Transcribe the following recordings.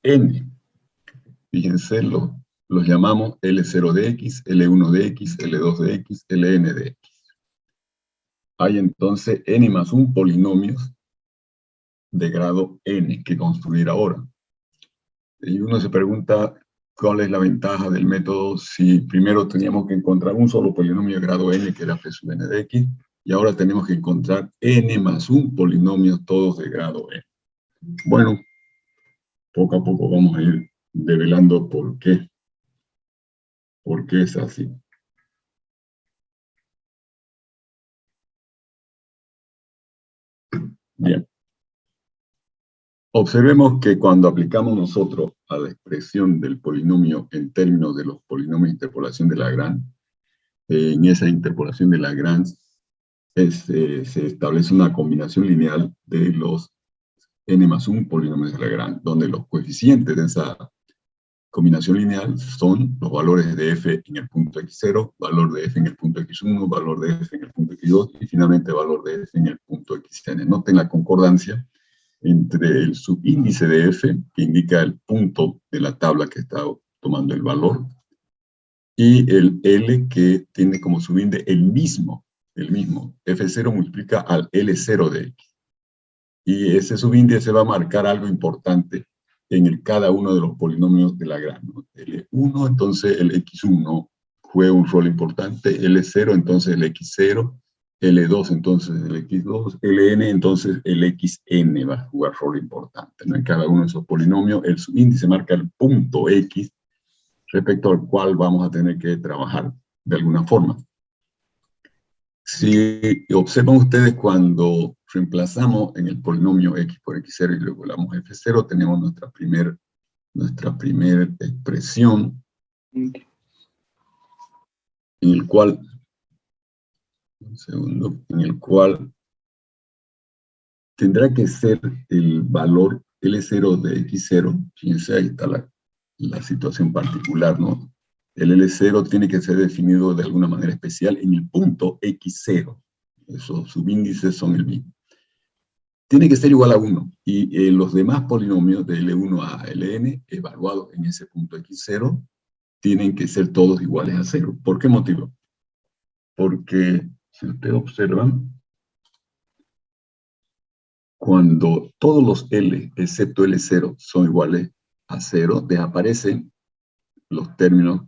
n. Fíjense, los llamamos L0 de x, L1 de x, L2 de x, Ln de x. Hay entonces n más 1 polinomios de grado n que construir ahora. Y uno se pregunta cuál es la ventaja del método si primero teníamos que encontrar un solo polinomio de grado n, que era f sub n de x, y ahora tenemos que encontrar n más 1 polinomios todos de grado n. Bueno, poco a poco vamos a ir develando por qué es así. Bien. Observemos que cuando aplicamos nosotros a la expresión del polinomio en términos de los polinomios de interpolación de Lagrange, en esa interpolación de Lagrange se establece una combinación lineal de los n más 1 polinomios de Lagrange, donde los coeficientes de esa combinación lineal son los valores de f en el punto x0, valor de f en el punto x1, valor de f en el punto x2 y finalmente valor de f en el punto xn. Noten la concordancia entre el subíndice de f, que indica el punto de la tabla que está tomando el valor, y el L, que tiene como subíndice el mismo. F0 multiplica al L0 de x. Y ese subíndice va a marcar algo importante en cada uno de los polinomios de Lagrange, ¿no? L1, entonces el x1 juega un rol importante, L0, entonces el x0, L2, entonces el x2, Ln, entonces el xn va a jugar rol importante, ¿no? En cada uno de esos polinomios, el subíndice marca el punto x, respecto al cual vamos a tener que trabajar de alguna forma. Si observan ustedes, cuando reemplazamos en el polinomio x por x0 y luego le damos f0, tenemos nuestra primer expresión, en el cual, en el cual tendrá que ser el valor L0 de x0. Fíjense, ahí está la situación particular, ¿no? El L0 tiene que ser definido de alguna manera especial en el punto x0. Esos subíndices son el mismo. Tiene que ser igual a 1. Y los demás polinomios de L1 a Ln, evaluados en ese punto x0, tienen que ser todos iguales a 0. ¿Por qué motivo? Porque, si ustedes observan, cuando todos los L, excepto L0, son iguales a 0, desaparecen los términos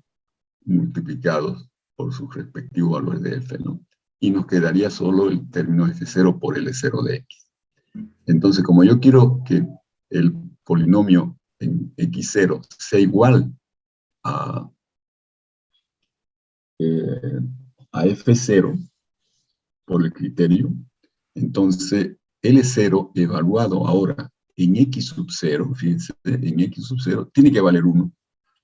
multiplicados por sus respectivos valores de f, ¿no? Y nos quedaría solo el término f0 por L0 de x. Entonces, como yo quiero que el polinomio en x0 sea igual a f0 por el criterio, entonces L0 evaluado ahora en x sub 0, fíjense, en x sub 0, tiene que valer 1.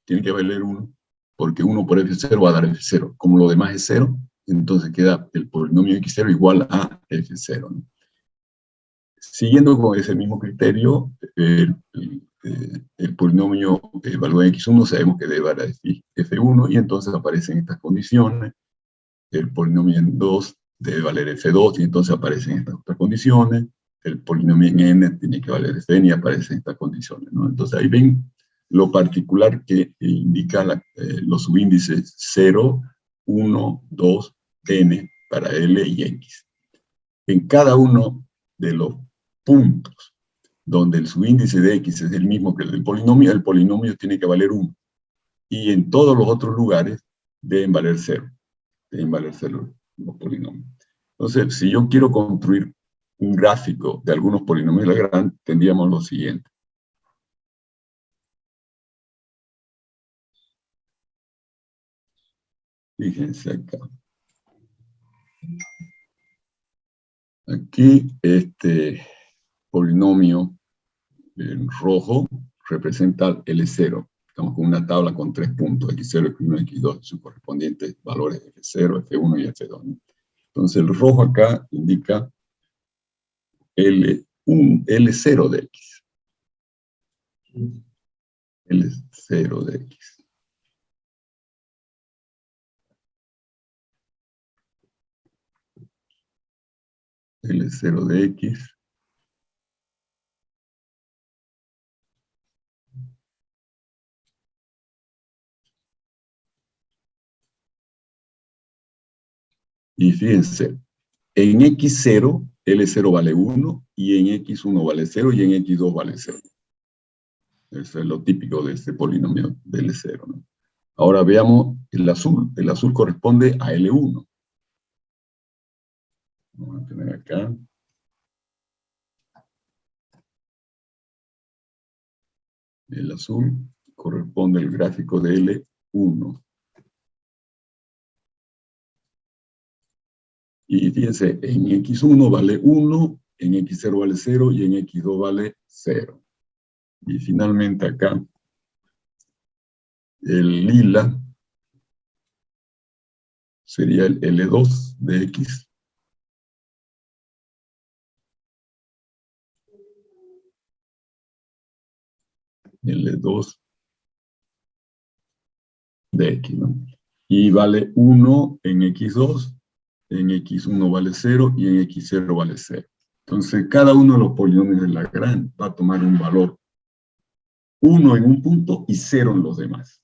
Tiene que valer 1, porque 1 por f0 va a dar f0. Como lo demás es 0, entonces queda el polinomio x0 igual a f0, ¿no? Siguiendo con ese mismo criterio, el polinomio evaluado en x1 sabemos que debe dar f1, y entonces aparecen estas condiciones. El polinomio en 2 debe valer f2, y entonces aparecen estas otras condiciones. El polinomio en n tiene que valer fn, y aparecen estas condiciones, ¿no? Entonces ahí ven lo particular que indica los subíndices 0, 1, 2, n para L y X. En cada uno de los puntos donde el subíndice de X es el mismo que el polinomio tiene que valer 1. Y en todos los otros lugares deben valer 0. Deben valer 0 los polinomios. Entonces, si yo quiero construir un gráfico de algunos polinomios de Lagrange, tendríamos lo siguiente. Fíjense acá. Aquí, este polinomio en rojo representa L0. Estamos con una tabla con 3 puntos, x0, x1, x2, sus correspondientes valores f0, f1 y f2, ¿no? Entonces el rojo acá indica L0 de x. L0 de x. L0 de x Y fíjense, en X0, L0 vale 1, y en X1 vale 0, y en X2 vale 0. Eso es lo típico de este polinomio de L0, ¿no? Ahora veamos el azul. El azul corresponde a L1. Vamos a tener acá. El azul corresponde al gráfico de L1. Y fíjense, en X1 vale 1, en X0 vale 0 y en X2 vale 0. Y finalmente acá, el lila sería el L2 de X. L2 de X, ¿no? Y vale 1 en X2, en X1 vale 0 y en X0 vale 0. Entonces, cada uno de los polinomios de Lagrange va a tomar un valor 1 en un punto y 0 en los demás.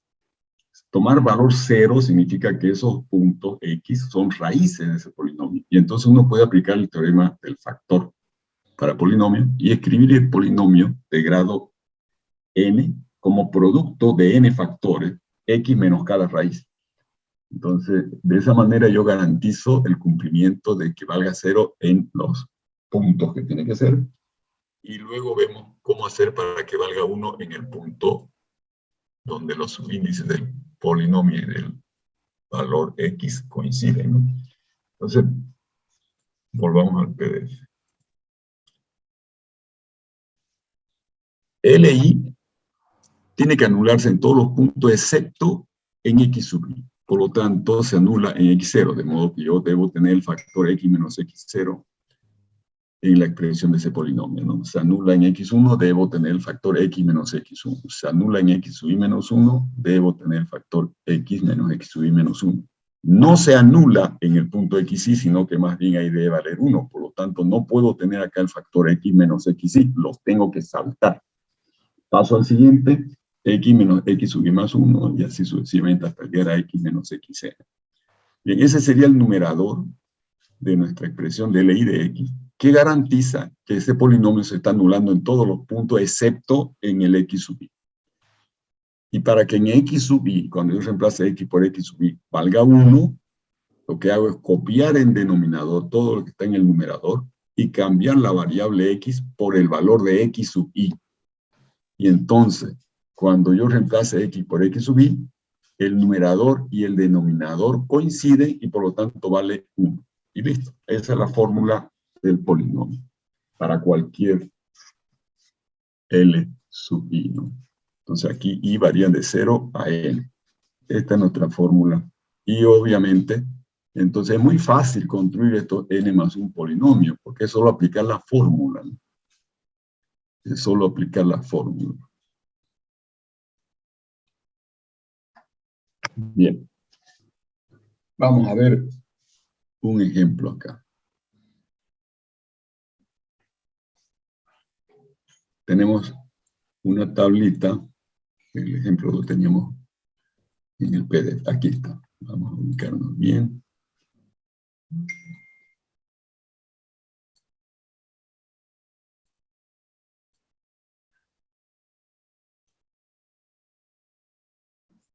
Tomar valor 0 significa que esos puntos X son raíces de ese polinomio. Y entonces uno puede aplicar el teorema del factor para polinomio y escribir el polinomio de grado n como producto de n factores, x menos cada raíz. Entonces, de esa manera yo garantizo el cumplimiento de que valga 0 en los puntos que tiene que ser. Y luego vemos cómo hacer para que valga 1 en el punto donde los subíndices del polinomio y del valor x coinciden, ¿no? Entonces, volvamos al PDF. LI tiene que anularse en todos los puntos excepto en x sub i. Por lo tanto, se anula en x0, de modo que yo debo tener el factor x menos x0 en la expresión de ese polinomio, ¿no? Se anula en x1, debo tener el factor x menos x1. Se anula en x sub i menos 1, debo tener el factor x menos x sub i menos 1. No se anula en el punto xy, sino que más bien ahí debe valer 1. Por lo tanto, no puedo tener acá el factor x menos xy, los tengo que saltar. Paso al siguiente, x menos x sub i más 1, y así sucesivamente hasta llegar a x menos xy. Bien, ese sería el numerador de nuestra expresión de LI de x, que garantiza que ese polinomio se está anulando en todos los puntos, excepto en el x sub i. Y para que en x sub i, cuando yo reemplace x por x sub i, valga 1, lo que hago es copiar en denominador todo lo que está en el numerador y cambiar la variable x por el valor de x sub i. Y entonces, cuando yo reemplace x por x sub i, el numerador y el denominador coinciden y por lo tanto vale 1. Y listo. Esa es la fórmula del polinomio para cualquier L sub i, ¿no? Entonces aquí i varían de 0 a n. Esta es nuestra fórmula. Y obviamente, entonces es muy fácil construir esto n más un polinomio, porque es solo aplicar la fórmula, ¿no? Es solo aplicar la fórmula. Bien. Vamos a ver un ejemplo acá. Tenemos una tablita, el ejemplo lo teníamos en el PDF, aquí está. Vamos a ubicarnos bien.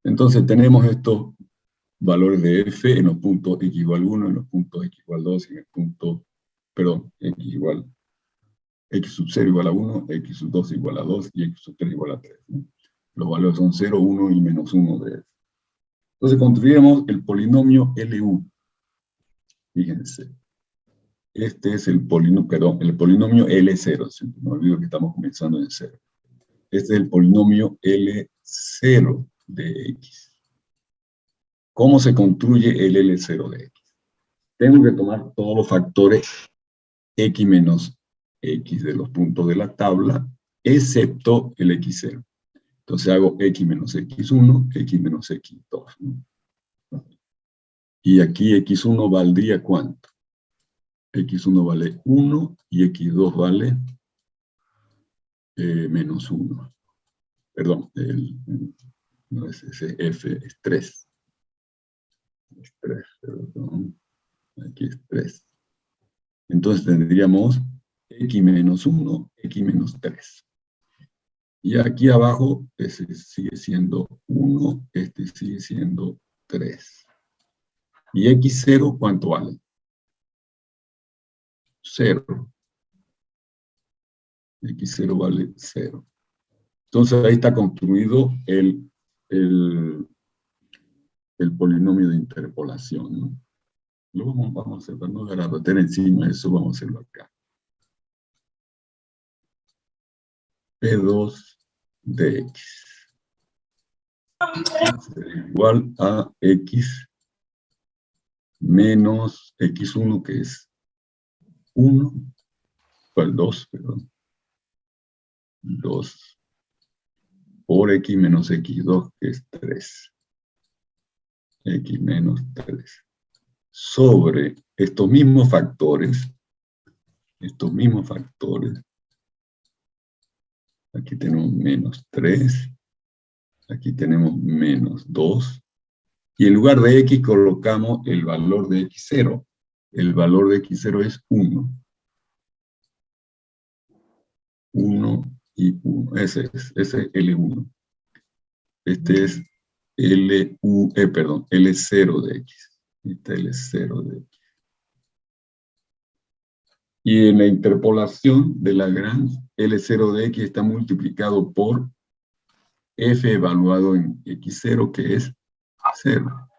Entonces tenemos estos valores de f en los puntos x igual 1, en los puntos x igual 2, en el punto, perdón, x sub 0 igual a 1, x sub 2 igual a 2 y x sub 3 igual a 3, ¿no? Los valores son 0, 1 y menos 1 de f. Entonces construiremos el polinomio LU. Fíjense. Este es el polinomio, perdón, el polinomio L0. No olvido que estamos comenzando en 0. Este es el polinomio L0 de x. ¿Cómo se construye el L0 de x? Tengo que tomar todos los factores x menos x de los puntos de la tabla, excepto el x0. Entonces hago x menos x1, x menos x2, ¿no? Y aquí x1 valdría ¿cuánto? X1 vale 1 y X2 vale menos 1. Perdón, no es ese F, es 3. Es 3, perdón. Aquí es 3. Entonces tendríamos x menos 1, x menos 3. Y aquí abajo, ese sigue siendo 1, este sigue siendo 3. ¿Y x0 cuánto vale? 0. X0 vale 0. Entonces ahí está construido el polinomio de interpolación, ¿no? Lo vamos a hacer, para no agarrar encima eso, vamos a hacerlo acá. P2 de x será igual a x menos x1, que es 1, pues 2, perdón. 2 por x menos x2, que es 3. X menos 3. Sobre estos mismos factores, aquí tenemos menos 3, aquí tenemos menos 2, y en lugar de x colocamos el valor de x0. El valor de x0 es 1. 1 y 1. Ese es L1. Este es L0 de x. Este es L0 de x. Y en la interpolación de Lagrange, L0 de x está multiplicado por f evaluado en x0, que es 0.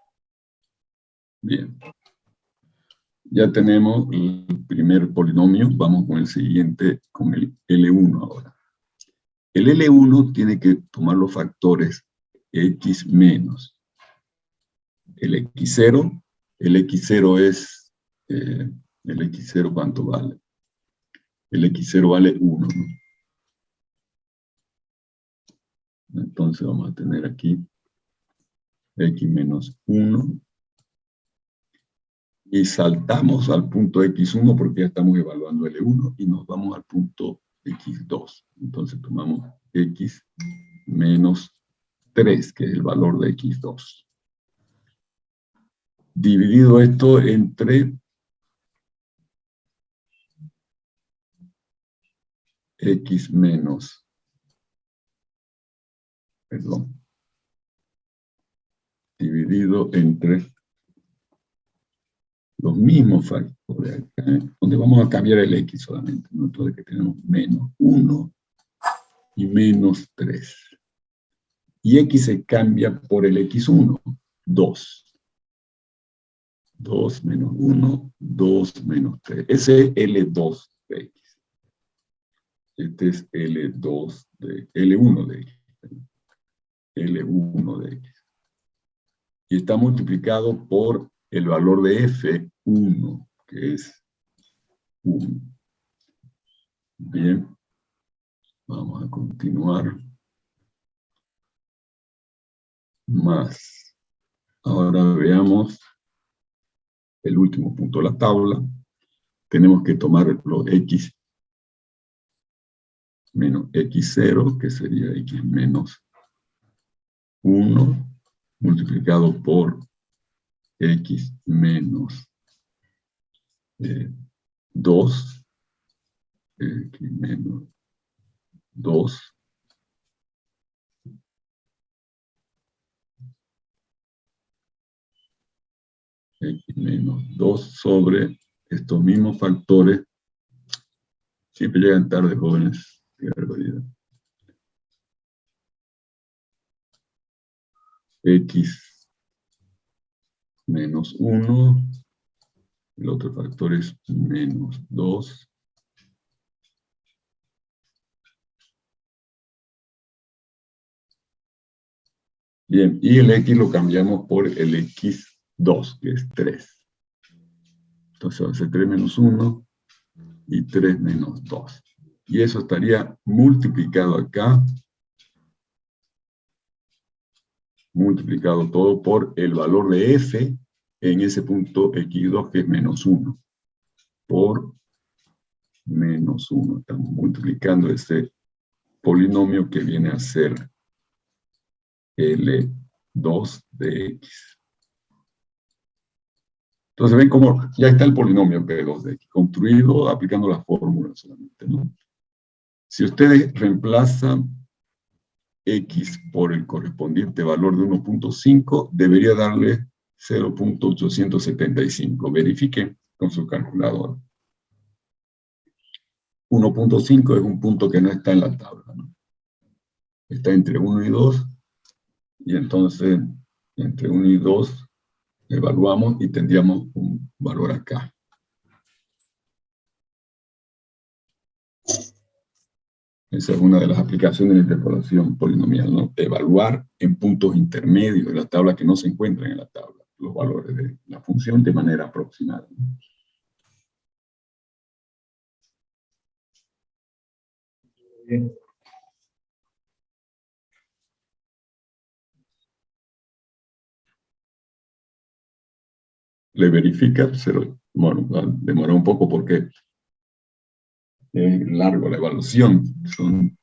Bien. Ya tenemos el primer polinomio. Vamos con el siguiente, con el L1 ahora. El L1 tiene que tomar los factores x menos el x0. El x0 es, el x0 ¿cuánto vale? El x0 vale 1, ¿no? Entonces vamos a tener aquí x menos 1. Y saltamos al punto x1 porque ya estamos evaluando L1 y nos vamos al punto x2. Entonces tomamos x menos 3, que es el valor de x2. Dividido esto entre x menos, perdón, dividido entre los mismos factores acá, donde vamos a cambiar el x solamente, ¿no? Entonces que tenemos menos 1 y menos 3. Y x se cambia por el x1, 2. 2 menos 1, 2 menos 3. Ese es L2 de x. Este es L1 de x. L1 de x. Y está multiplicado por el valor de F1, que es 1. Bien. Vamos a continuar. Más. Ahora veamos el último punto de la tabla. Tenemos que tomar los x menos x0, que sería x menos 1, multiplicado por x menos 2, x menos 2, x menos 2 sobre estos mismos factores. Siempre llegan tarde, jóvenes. Qué barbaridad. X menos 1, el otro factor es menos 2. Bien, y el x lo cambiamos por el x2, que es 3. Entonces va a ser 3 menos 1 y 3 menos 2. Y eso estaría multiplicado acá, multiplicado todo por el valor de f en ese punto x2, que es menos 1, por menos 1. Estamos multiplicando este polinomio que viene a ser L2 de x. Entonces ven cómo ya está el polinomio P2X construido aplicando la fórmula solamente, ¿no? Si ustedes reemplazan X por el correspondiente valor de 1.5, debería darle 0.875. Verifiquen con su calculadora. 1.5 es un punto que no está en la tabla, ¿no? Está entre 1 y 2, y entonces entre 1 y 2 evaluamos y tendríamos un valor acá. Esa es una de las aplicaciones de la interpolación polinomial, ¿no? Evaluar en puntos intermedios de la tabla que no se encuentran en la tabla los valores de la función de manera aproximada, ¿no? Bien. Le verifica, bueno, demora un poco porque es largo la evaluación. Son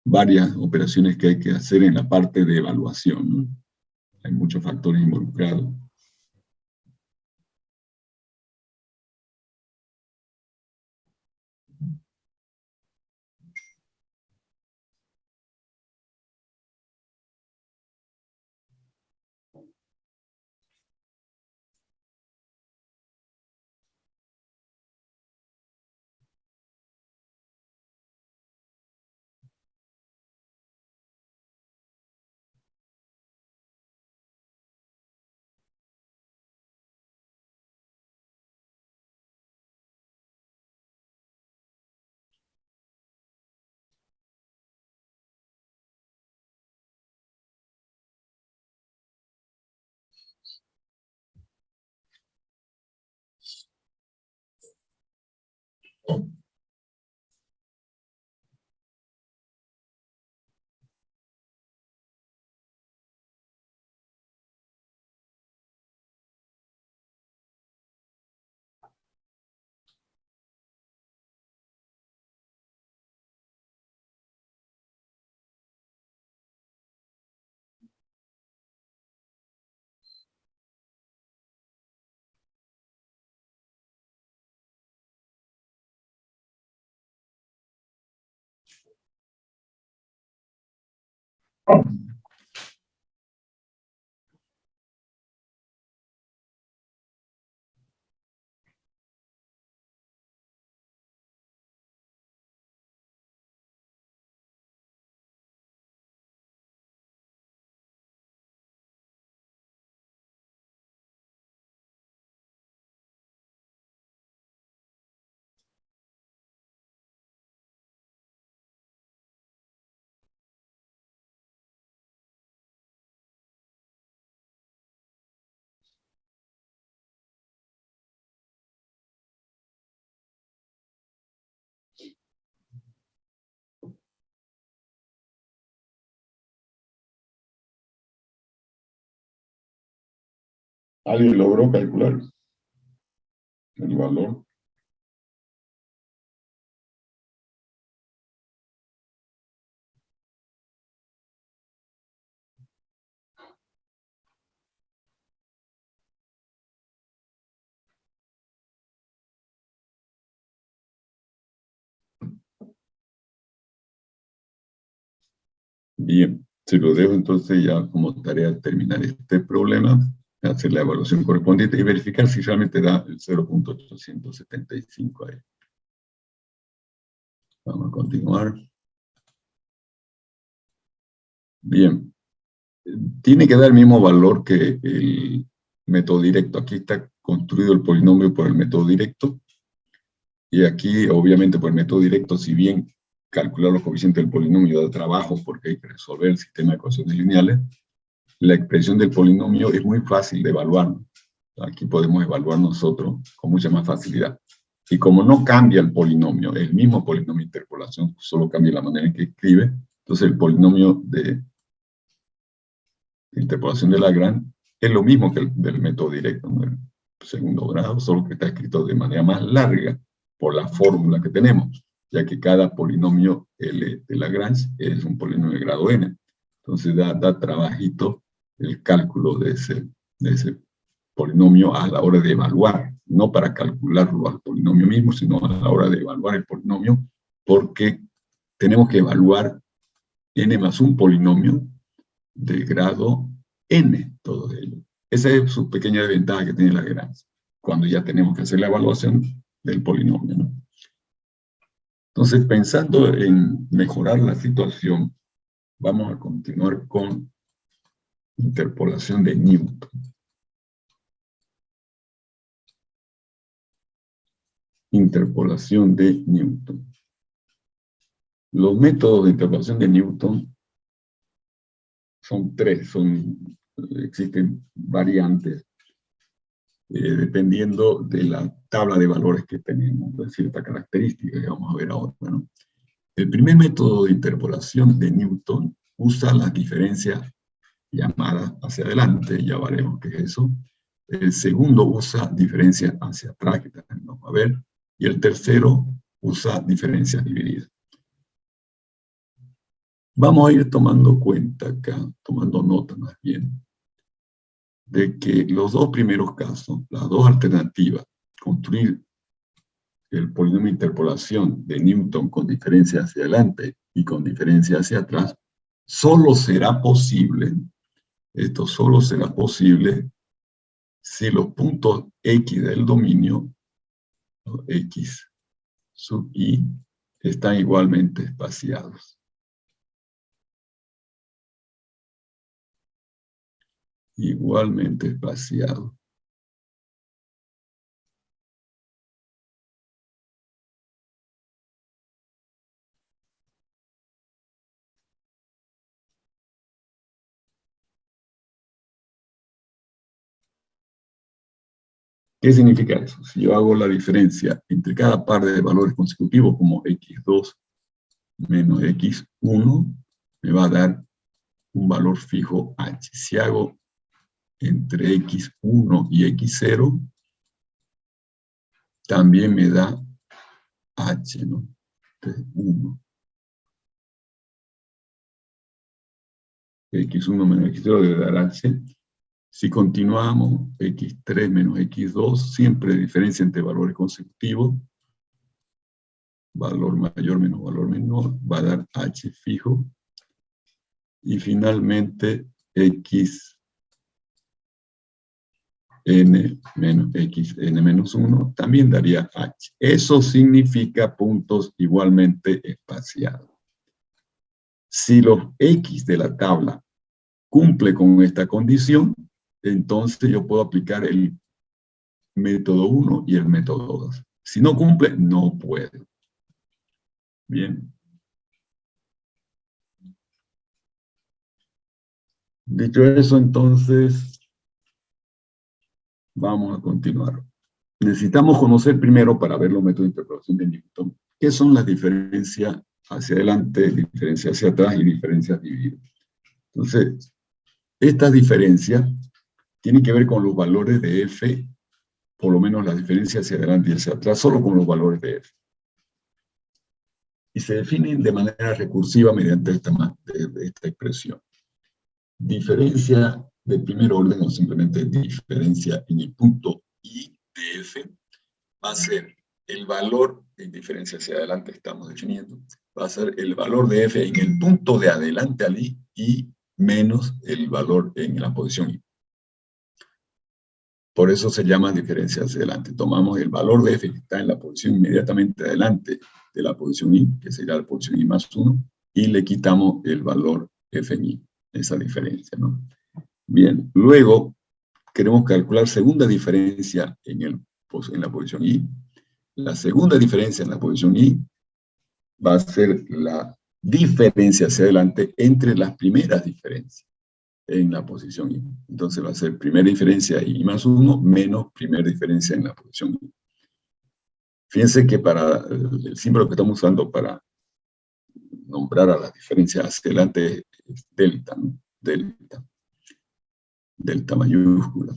varias operaciones que hay que hacer en la parte de evaluación, ¿no? Hay muchos factores involucrados. ¿Alguien logró calcular el valor? Bien, se lo dejo entonces ya como tarea terminar este problema, hacer la evaluación correspondiente y verificar si realmente da el 0.875 ahí. Vamos a continuar. Bien, tiene que dar el mismo valor que el método directo. Aquí está construido el polinomio por el método directo, y aquí obviamente por el método directo, si bien calcular los coeficientes del polinomio da trabajo porque hay que resolver el sistema de ecuaciones lineales, la expresión del polinomio es muy fácil de evaluar. Aquí podemos evaluar nosotros con mucha más facilidad. Y como no cambia el polinomio, el mismo polinomio de interpolación, solo cambia la manera en que escribe, entonces el polinomio de interpolación de Lagrange es lo mismo que el del método directo, ¿no? El segundo grado, solo que está escrito de manera más larga por la fórmula que tenemos, ya que cada polinomio L de Lagrange es un polinomio de grado n. Entonces da trabajito el cálculo de ese polinomio a la hora de evaluar, no para calcularlo al polinomio mismo, sino a la hora de evaluar el polinomio, porque tenemos que evaluar n más un polinomio de grado n, todos ellos. Esa es su pequeña desventaja que tiene Lagrange, cuando ya tenemos que hacer la evaluación del polinomio, ¿no? Entonces, pensando en mejorar la situación, vamos a continuar con interpolación de Newton. Interpolación de Newton. Los métodos de interpolación de Newton son tres, existen variantes, dependiendo de la tabla de valores que tenemos, de cierta característica que vamos a ver ahora, ¿no? El primer método de interpolación de Newton usa las diferencias llamadas hacia adelante, ya veremos qué es eso. El segundo usa diferencias hacia atrás, que también vamos a ver. Y el tercero usa diferencias divididas. Vamos a ir tomando cuenta acá, tomando nota más bien, de que los dos primeros casos, las dos alternativas, construir el polinomio de interpolación de Newton con diferencia hacia adelante y con diferencia hacia atrás, solo será posible, esto solo será posible si los puntos X del dominio, X sub I, están igualmente espaciados. Igualmente espaciados. ¿Qué significa eso? Si yo hago la diferencia entre cada par de valores consecutivos, como x2 menos x1, me va a dar un valor fijo h. Si hago entre x1 y x0, también me da h, ¿no? Entonces, 1. x1 menos x0 debe dar h. Si continuamos, x3 menos x2, siempre diferencia entre valores consecutivos, valor mayor menos valor menor, va a dar h fijo. Y finalmente, xn menos xn menos 1 también daría h. Eso significa puntos igualmente espaciados. Si los x de la tabla cumple con esta condición, entonces yo puedo aplicar el método 1 y el método 2. Si no cumple, no puede. Bien. Dicho eso, entonces, vamos a continuar. Necesitamos conocer primero, para ver los métodos de interpolación de Newton, qué son las diferencias hacia adelante, diferencias hacia atrás y diferencias divididas. Entonces, estas diferencias tienen que ver con los valores de f, por lo menos las diferencias hacia adelante y hacia atrás, solo con los valores de f. Y se definen de manera recursiva mediante esta expresión. Diferencia de primer orden, o simplemente diferencia en el punto I de f, va a ser el valor, en diferencia hacia adelante estamos definiendo, va a ser el valor de f en el punto de adelante al I menos el valor en la posición I. Por eso se llama diferencia hacia adelante. Tomamos el valor de f que está en la posición inmediatamente adelante de la posición I, que sería la posición I más 1, y le quitamos el valor f en I, esa diferencia, ¿no? Bien, luego queremos calcular segunda diferencia en la posición I. La segunda diferencia en la posición I va a ser la diferencia hacia adelante entre las primeras diferencias en la posición I. Entonces va a ser primera diferencia I más 1 menos primera diferencia en la posición I. Fíjense que para el símbolo que estamos usando para nombrar a la diferencia hacia adelante es delta, ¿no? Delta mayúscula.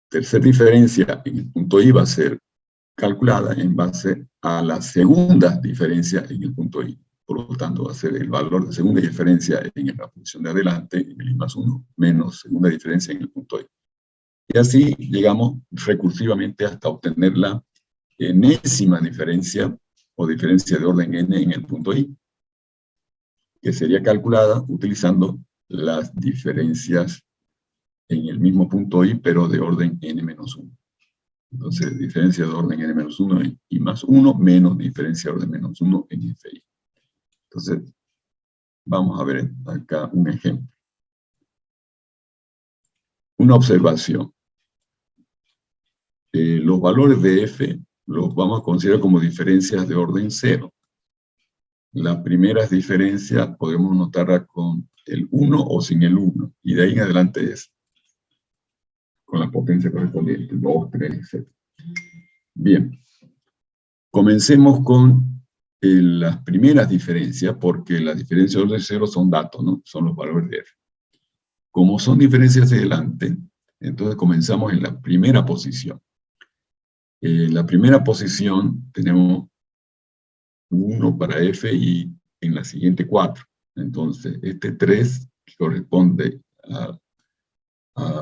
Tercera diferencia en el punto I va a ser calculada en base a la segunda diferencia en el punto I. Por lo tanto, va a ser el valor de segunda diferencia en la posición de adelante, en el I más 1, menos segunda diferencia en el punto I. Y así llegamos recursivamente hasta obtener la enésima diferencia o diferencia de orden n en el punto I, que sería calculada utilizando las diferencias en el mismo punto I, pero de orden n-1. Entonces, diferencia de orden n-1 en I más 1 menos diferencia de orden menos 1 en Fi. Entonces, vamos a ver acá un ejemplo. Una observación. Los valores de F los vamos a considerar como diferencias de orden 0. La primera diferencia podemos notarla con el 1 o sin el 1. Y de ahí en adelante es con la potencia correspondiente, 2, 3, etc. Bien. Comencemos con las primeras diferencias, porque las diferencias de orden 0 son datos, ¿no? Son los valores de F. Como son diferencias de adelante, entonces comenzamos en la primera posición. En la primera posición tenemos 1 para F y en la siguiente 4. Entonces, este 3, que corresponde a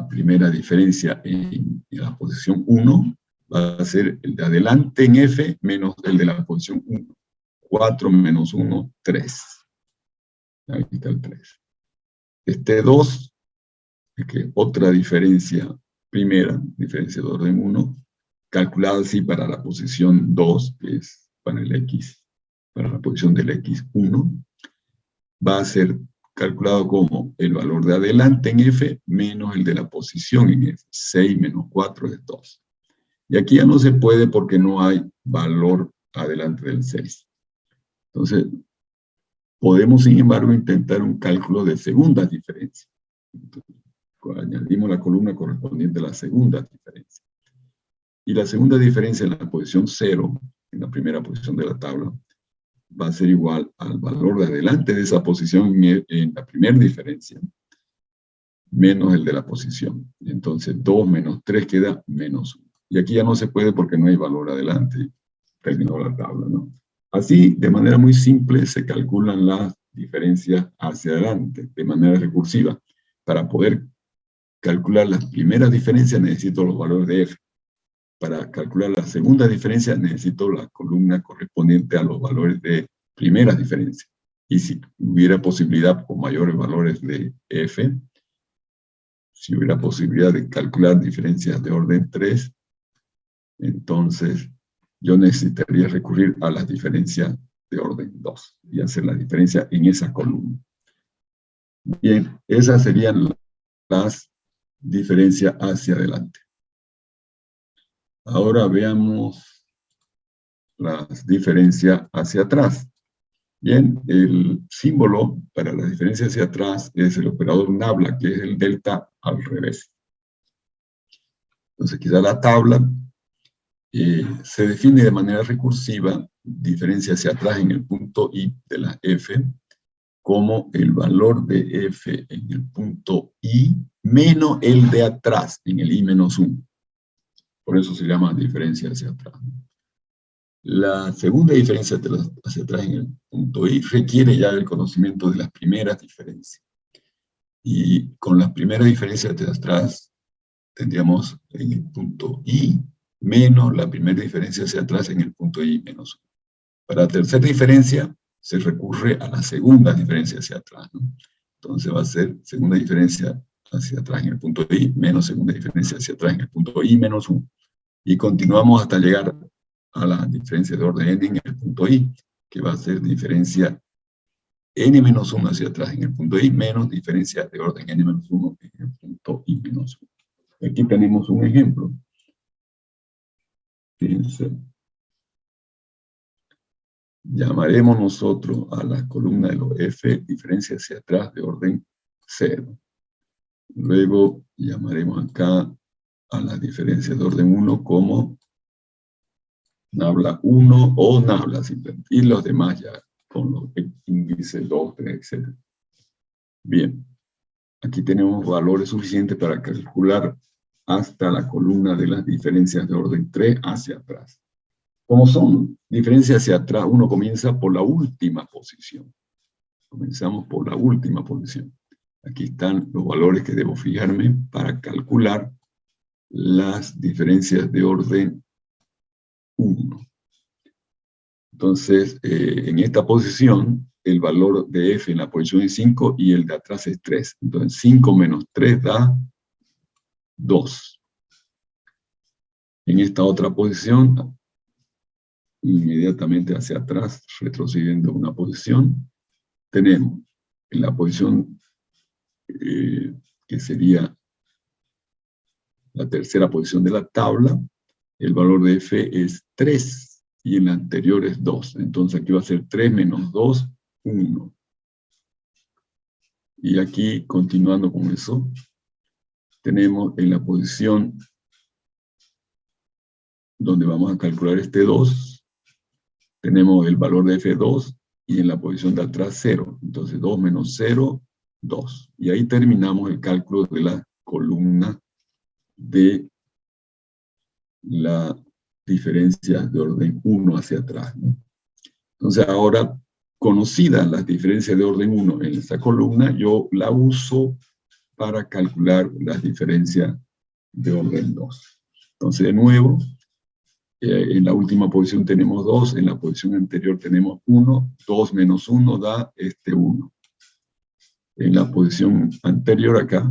primera diferencia en la posición 1, va a ser el de adelante en F menos el de la posición 1. 4 menos 1, 3. Ahí está el 3. Este 2, que otra diferencia, primera diferencia de orden 1, calculada así para la posición 2, que es para el X, para la posición del X1, va a ser calculado como el valor de adelante en F menos el de la posición en F. 6 menos 4 es 2. Y aquí ya no se puede porque no hay valor adelante del 6. Entonces, podemos, sin embargo, intentar un cálculo de segundas diferencias. Entonces, añadimos la columna correspondiente a la segunda diferencia. Y la segunda diferencia en la posición 0, en la primera posición de la tabla, va a ser igual al valor de adelante de esa posición en la primera diferencia, menos el de la posición. Entonces, 2 menos 3 queda menos 1. Y aquí ya no se puede porque no hay valor adelante. Terminó la tabla, ¿no? Así, de manera muy simple, se calculan las diferencias hacia adelante, de manera recursiva. Para poder calcular las primeras diferencias necesito los valores de F. Para calcular la segunda diferencia necesito la columna correspondiente a los valores de primeras diferencias. Y si hubiera posibilidad con mayores valores de F, si hubiera posibilidad de calcular diferencias de orden 3, entonces yo necesitaría recurrir a las diferencias de orden 2 y hacer la diferencia en esa columna. Bien, esas serían las diferencias hacia adelante. Ahora veamos las diferencias hacia atrás. Bien, el símbolo para la diferencia hacia atrás es el operador nabla, que es el delta al revés. Entonces, quizá la tabla se define de manera recursiva, diferencia hacia atrás en el punto I de la F, como el valor de F en el punto I menos el de atrás en el I menos 1. Por eso se llama diferencia hacia atrás. La segunda diferencia hacia atrás en el punto I requiere ya el conocimiento de las primeras diferencias. Y con las primeras diferencias hacia atrás tendríamos en el punto I menos la primera diferencia hacia atrás en el punto I menos 1. Para la tercera diferencia se recurre a la segunda diferencia hacia atrás, ¿no? Entonces va a ser segunda diferencia hacia atrás en el punto I menos segunda diferencia hacia atrás en el punto I menos 1. Y continuamos hasta llegar a la diferencia de orden n en el punto I, que va a ser diferencia n menos 1 hacia atrás en el punto I menos diferencia de orden n menos 1 en el punto I menos 1. Aquí tenemos un ejemplo. Fíjense. Llamaremos nosotros a la columna de los F diferencia hacia atrás de orden 0. Luego llamaremos acá a la diferencia de orden 1 como nabla 1 o nabla simplemente. Y los demás ya con los índices 2, 3, etc. Bien. Aquí tenemos valores suficientes para calcular hasta la columna de las diferencias de orden 3 hacia atrás. Como son diferencias hacia atrás, uno comienza por la última posición. Comenzamos por la última posición. Aquí están los valores que debo fijarme para calcular las diferencias de orden 1. Entonces, en esta posición, el valor de f en la posición es 5 y el de atrás es 3. Entonces, 5 menos 3 da 2. En esta otra posición, inmediatamente hacia atrás, retrocediendo una posición, tenemos en la posición que sería la tercera posición de la tabla, el valor de f es 3 y en la anterior es 2. Entonces aquí va a ser 3 menos 2, 1. Y aquí, continuando con eso, tenemos en la posición donde vamos a calcular este 2, tenemos el valor de f2 y en la posición de atrás 0. Entonces 2 menos 0, 2. Y ahí terminamos el cálculo de la columna de la diferencia de orden 1 hacia atrás, ¿no? Entonces ahora, conocidas las diferencias de orden 1 en esta columna, yo la uso para calcular las diferencias de orden 2. Entonces, de nuevo, en la última posición tenemos 2, en la posición anterior tenemos 1, 2 menos 1 da 1. En la posición anterior acá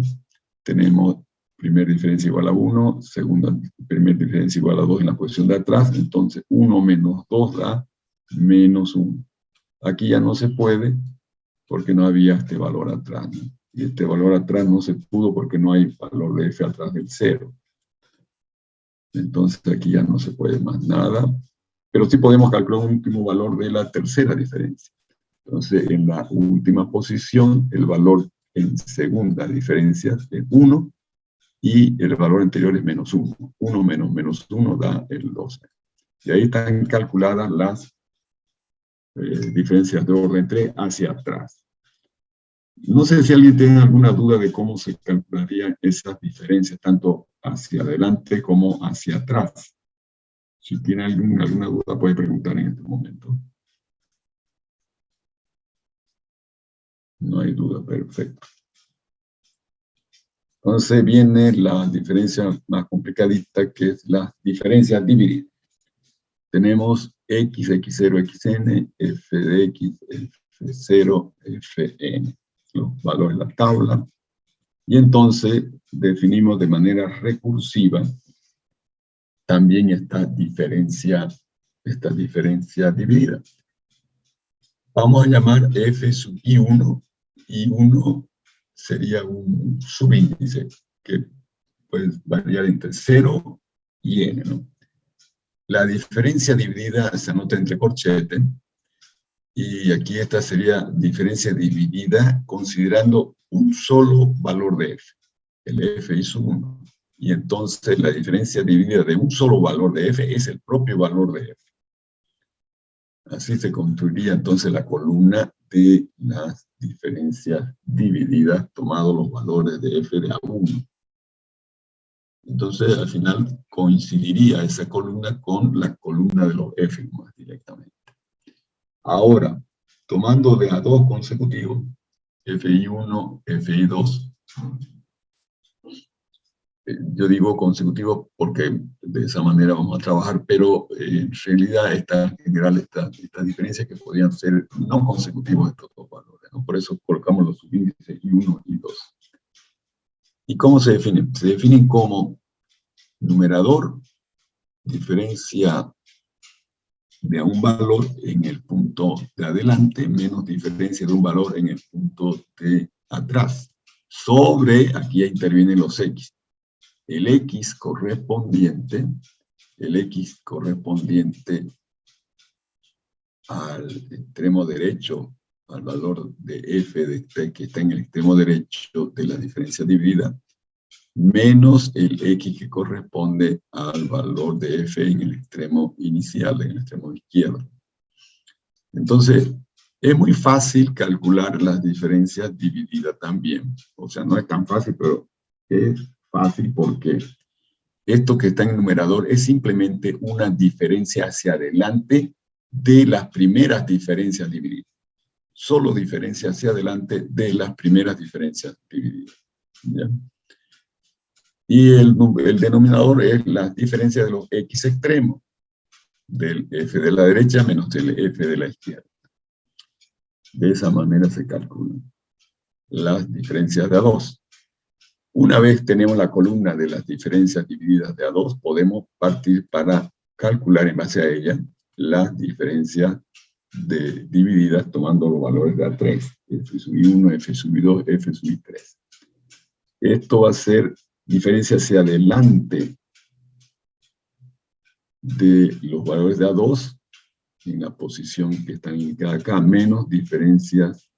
tenemos primera diferencia igual a 1, segunda, primera diferencia igual a 2 en la posición de atrás, entonces 1 menos 2 da menos 1. Aquí ya no se puede porque no había este valor atrás, ¿no? Y este valor atrás no se pudo porque no hay valor de f atrás del 0. Entonces aquí ya no se puede más nada, pero sí podemos calcular un último valor de la tercera diferencia. Entonces en la última posición el valor en segunda diferencia es 1 y el valor anterior es menos 1. 1 menos menos 1 da el 12. Y ahí están calculadas las diferencias de orden 3 hacia atrás. No sé si alguien tiene alguna duda de cómo se calcularían esas diferencias, tanto hacia adelante como hacia atrás. Si tiene alguna duda, puede preguntar en este momento. No hay duda, perfecto. Entonces viene la diferencia más complicadita, que es la diferencia dividida. Tenemos x, x0, xn, f de x, f0, fn. Los valores de la tabla. Y entonces definimos de manera recursiva también esta diferencia dividida. Vamos a llamar f sub i1. I1 sería un subíndice que puede variar entre 0 y n, ¿no? La diferencia dividida se anota entre corchetes. Y aquí esta sería diferencia dividida considerando un solo valor de f, el f sub 1. Y entonces la diferencia dividida de un solo valor de f es el propio valor de f. Así se construiría entonces la columna de las diferencias divididas, tomados los valores de f de a1. Entonces al final coincidiría esa columna con la columna de los f más directamente. Ahora, tomando de a 2 consecutivos, FI1, FI2, yo digo consecutivo porque de esa manera vamos a trabajar, pero en realidad en general estas diferencias que podrían ser no consecutivos estos dos valores, ¿no? Por eso colocamos los subíndices I1 y 2. ¿Y cómo se definen? Se definen como numerador, diferencia de un valor en el punto de adelante menos diferencia de un valor en el punto de atrás. Sobre, aquí ya intervienen los x. El x correspondiente al extremo derecho, al valor de f de t que está en el extremo derecho de la diferencia dividida, menos el x que corresponde al valor de f en el extremo inicial, en el extremo izquierdo. Entonces, es muy fácil calcular las diferencias divididas también. O sea, no es tan fácil, pero es fácil porque esto que está en el numerador es simplemente una diferencia hacia adelante de las primeras diferencias divididas. Solo diferencia hacia adelante de las primeras diferencias divididas. ¿Ya? Y el denominador es la diferencia de los x extremos, del f de la derecha menos del f de la izquierda. De esa manera se calculan las diferencias de A2. Una vez tenemos la columna de las diferencias divididas de A2, podemos partir para calcular en base a ella las diferencias divididas tomando los valores de A3, f sub 1, f sub 2, f sub 3. Esto va a ser diferencia hacia adelante de los valores de A2 en la posición que están indicadas acá, menos diferencias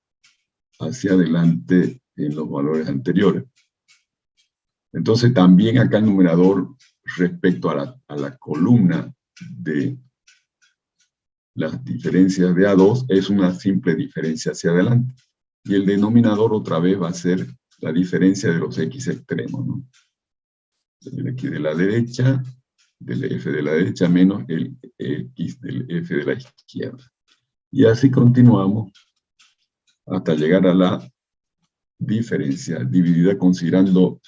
hacia adelante en los valores anteriores. Entonces también acá el numerador respecto a la columna de las diferencias de A2 es una simple diferencia hacia adelante. Y el denominador otra vez va a ser la diferencia de los x extremos, ¿no? El x de la derecha, del f de la derecha menos el x del f de la izquierda. Y así continuamos hasta llegar a la diferencia dividida considerando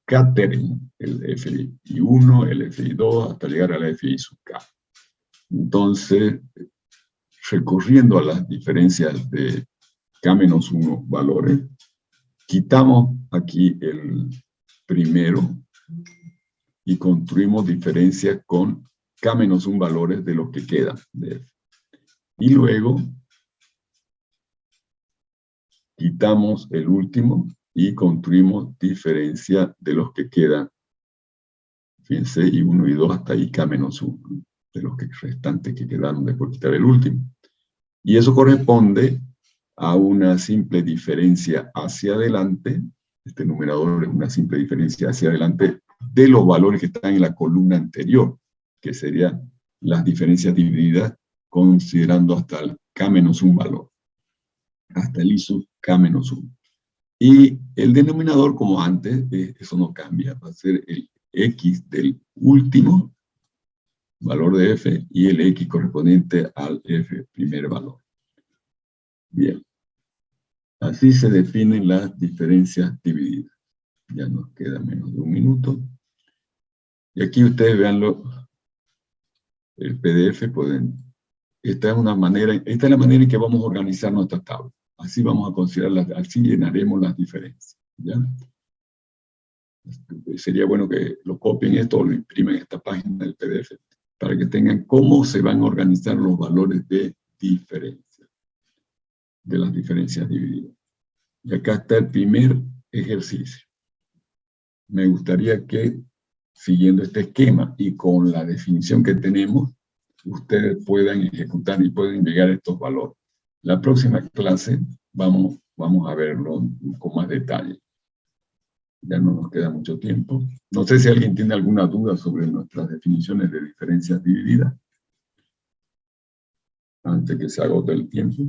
k términos, el fi1, el fi2, hasta llegar a la fi sub k. Entonces, recurriendo a las diferencias de k-1 valores, quitamos aquí el primero y construimos diferencias con k-1 valores de los que quedan de f. Y luego quitamos el último y construimos diferencia de los que quedan. Fíjense, y 1 y 2 hasta ahí k-1, de los restantes que quedaron después de quitar el último. Y eso corresponde a una simple diferencia hacia adelante. Este numerador es una simple diferencia hacia adelante de los valores que están en la columna anterior, que serían las diferencias divididas considerando hasta el k-1 valor, hasta el i sub k-1. Y el denominador, como antes, eso no cambia, va a ser el x del último valor de f y el x correspondiente al f primer valor. Bien. Así se definen las diferencias divididas. Ya nos queda menos de un minuto. Y aquí ustedes veanlo, el PDF esta es la manera en que vamos a organizar nuestra tabla. Así vamos a considerarlas, así llenaremos las diferencias. ¿Ya? Sería bueno que lo copien esto o lo imprimen en esta página del PDF para que tengan cómo se van a organizar los valores de diferencia, de las diferencias divididas. Y acá está el primer ejercicio. Me gustaría que, siguiendo este esquema y con la definición que tenemos, ustedes puedan ejecutar y pueden llegar a estos valores. La próxima clase vamos a verlo con más detalle. Ya no nos queda mucho tiempo. No sé si alguien tiene alguna duda sobre nuestras definiciones de diferencias divididas, antes que se agote el tiempo.